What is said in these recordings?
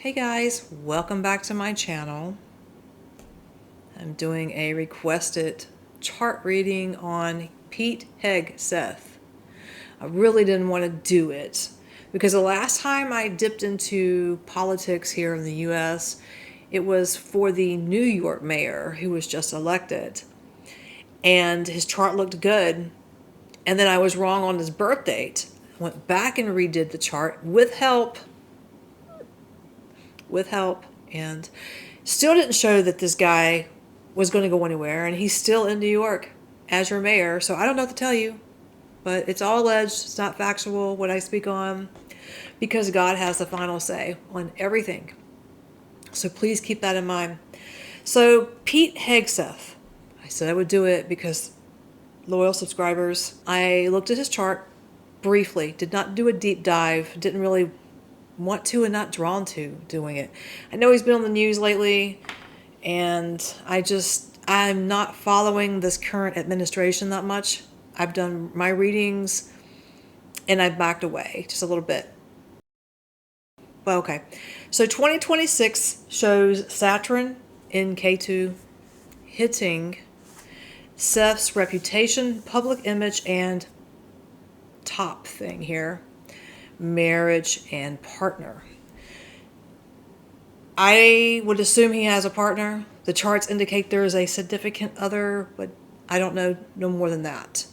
Hey guys, welcome back to my channel. I'm doing a requested chart reading on PeteHegseth. I really didn't want to do it because the last time I dipped into politics here in the US, it was for the New York mayor who was just elected. And his chart looked good. And then I was wrong on his birth date. Went back and redid the chart with help, and still didn't show that this guy was going to go anywhere, and he's still in New York as your mayor. So I don't know what to tell you, but it's all alleged. It's not factual what I speak on, because God has the final say on everything. So please keep that in mind. So PeteHegseth, I said I would do it because loyal subscribers. I looked at his chart briefly, did not do a deep dive, didn't really want to and not drawn to doing it. I know he's been on the news lately, and I'm not following this current administration that much. I've done my readings and I've backed away just a little bit. But okay. So 2026 shows Saturn in K2 hitting Seth's reputation, public image, and top thing here, marriage and partner. I would assume he has a partner. The charts indicate there is a significant other, but I don't know no more than that.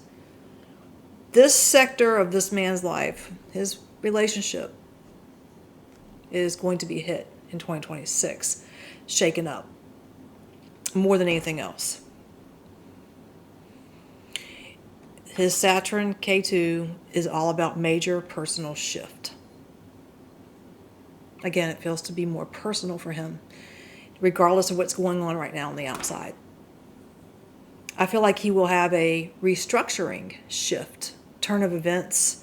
This sector of this man's life, his relationship, is going to be hit in 2026, shaken up more than anything else. His Saturn K2 is all about major personal shift. Again, it feels to be more personal for him, regardless of what's going on right now on the outside. I feel like he will have a restructuring shift, turn of events,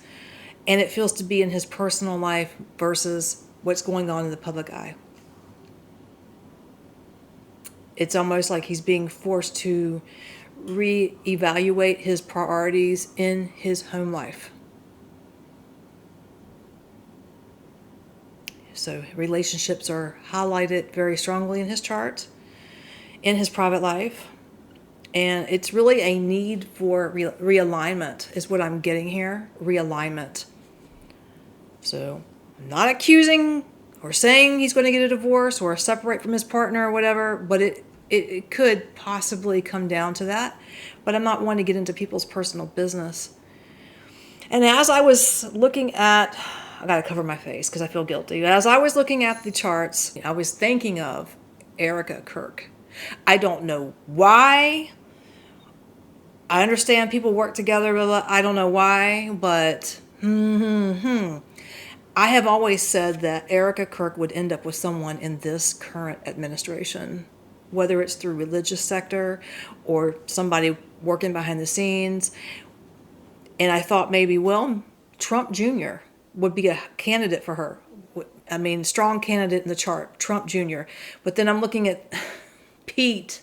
and it feels to be in his personal life versus what's going on in the public eye. It's almost like he's being forced to reevaluate his priorities in his home life. So relationships are highlighted very strongly in his chart, in his private life. And it's really a need for realignment is what I'm getting here. Realignment. So I'm not accusing or saying he's going to get a divorce or separate from his partner or whatever, but it could possibly come down to that. But I'm not one to get into people's personal business. And as I was looking at, I got to cover my face because I feel guilty. As I was looking at the charts, I was thinking of Erica Kirk. I don't know why. I understand people work together, but I don't know why, but I have always said that Erica Kirk would end up with someone in this current administration, whether it's through religious sector or somebody working behind the scenes. And I thought maybe, well, Trump Jr. would be a candidate for her. I mean, strong candidate in the chart, Trump Jr. But then I'm looking at Pete.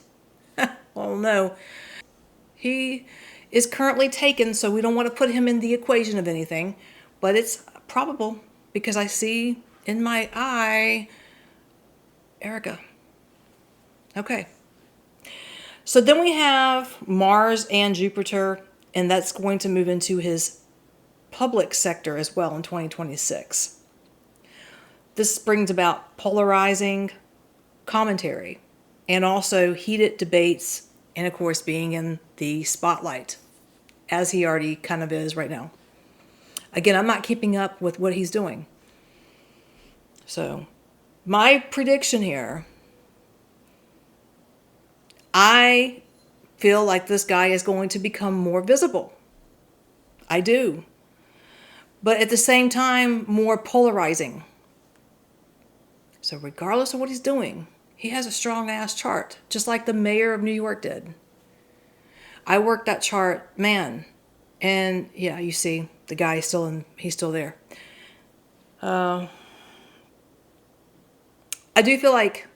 Oh no. He is currently taken, so we don't want to put him in the equation of anything. But it's probable because I see in my eye Erica. Okay. So then we have Mars and Jupiter, and that's going to move into his public sector as well in 2026. This brings about polarizing commentary and also heated debates, and of course being in the spotlight, as he already kind of is right now. Again, I'm not keeping up with what he's doing. So my prediction here, I feel like this guy is going to become more visible. I do. But at the same time, more polarizing. So regardless of what he's doing, he has a strong ass chart, just like the mayor of New York did. I worked that chart, man. And yeah, you see the guy is he's still there. I do feel like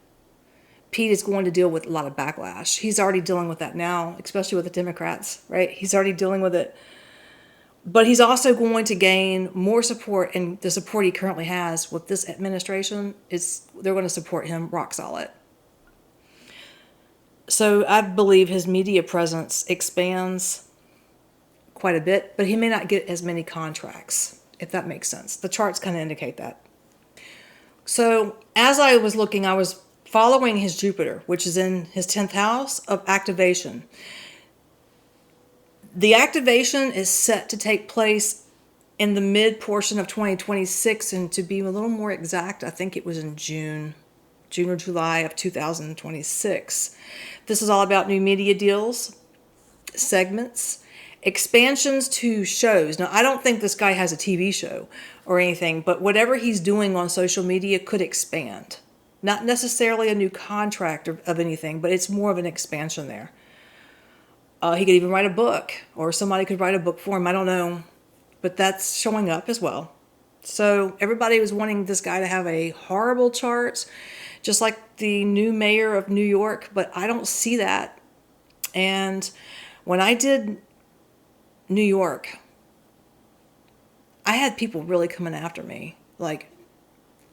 Pete is going to deal with a lot of backlash. He's already dealing with that now, especially with the Democrats, right? He's already dealing with it But he's also going to gain more support, and the support he currently has with this administration is they're going to support him rock solid. So I believe his media presence expands quite a bit, but he may not get as many contracts, if that makes sense. The charts kind of indicate that. So as I was looking, I was following his Jupiter, which is in his 10th house of activation. The activation is set to take place in the mid portion of 2026, and to be a little more exact, I think it was in June or July of 2026. This is all about new media deals, segments, expansions to shows. Now, I don't think this guy has a TV show or anything, but whatever he's doing on social media could expand. Not necessarily a new contract of anything, but it's more of an expansion there. He could even write a book, or somebody could write a book for him. I don't know, but that's showing up as well. So everybody was wanting this guy to have a horrible chart, just like the new mayor of New York, but I don't see that. And when I did New York, I had people really coming after me, like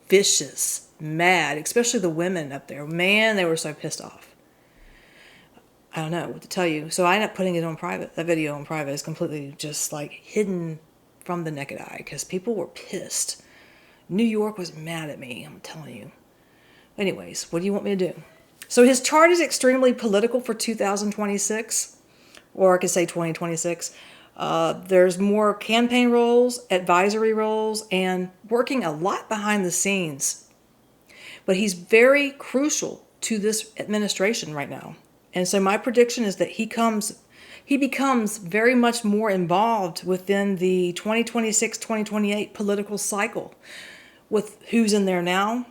vicious, mad, especially the women up there. Man, they were so pissed off. I don't know what to tell you. So I ended up putting it on private. That video on private is completely just like hidden from the naked eye because people were pissed. New York was mad at me, I'm telling you. Anyways, what do you want me to do? So his chart is extremely political for 2026, or I could say 2026. There's more campaign roles, advisory roles, and working a lot behind the scenes. But he's very crucial to this administration right now. And so my prediction is that he becomes very much more involved within the 2026-2028 political cycle with who's in there now.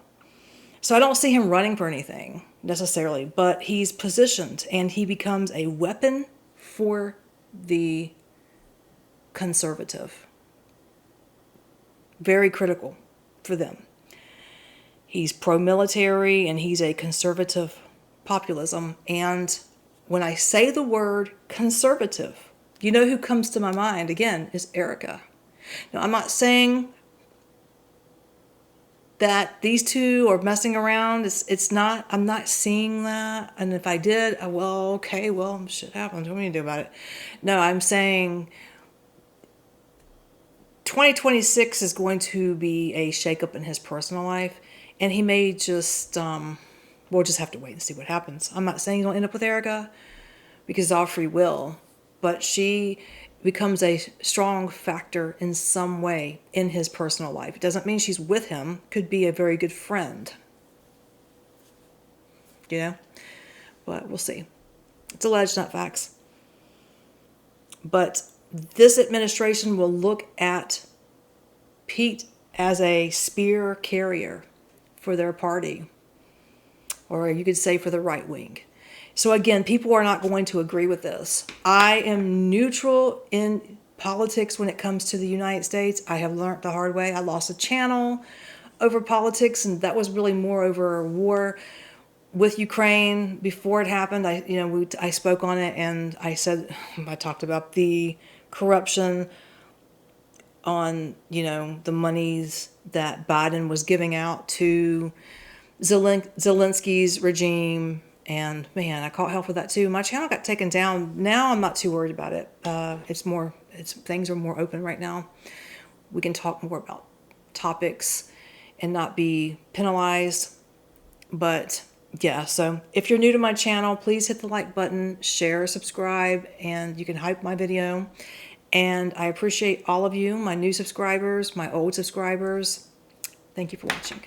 So I don't see him running for anything necessarily, but he's positioned and he becomes a weapon for the conservative. Very critical for them. He's pro-military and he's a conservative populism. And when I say the word conservative, you know who comes to my mind again is Erica. Now, I'm not saying that these two are messing around. It's not, I'm not seeing that. And if I did, well, okay, well, shit happens. What are we gonna do about it? No, I'm saying 2026 is going to be a shakeup in his personal life. And he may just, we'll just have to wait and see what happens. I'm not saying he'll end up with Erica because it's all free will, but she becomes a strong factor in some way in his personal life. It doesn't mean she's with him. Could be a very good friend. You know? But we'll see. It's alleged, not facts. But this administration will look at Pete as a spear carrier for their party. Or you could say for the right wing. So again, people are not going to agree with this. I am neutral in politics when it comes to the United States. I have learned the hard way. I lost a channel over politics, and that was really more over war with Ukraine. Before it happened, I spoke on it, and I talked about the corruption on, the monies that Biden was giving out to Zelensky's regime. And man, I caught hell for that too. My channel got taken down. Now I'm not too worried about it. Things are more open right now. We can talk more about topics and not be penalized. But yeah, so if you're new to my channel, please hit the like button, share, subscribe, and you can hype my video. And I appreciate all of you, my new subscribers, my old subscribers. Thank you for watching.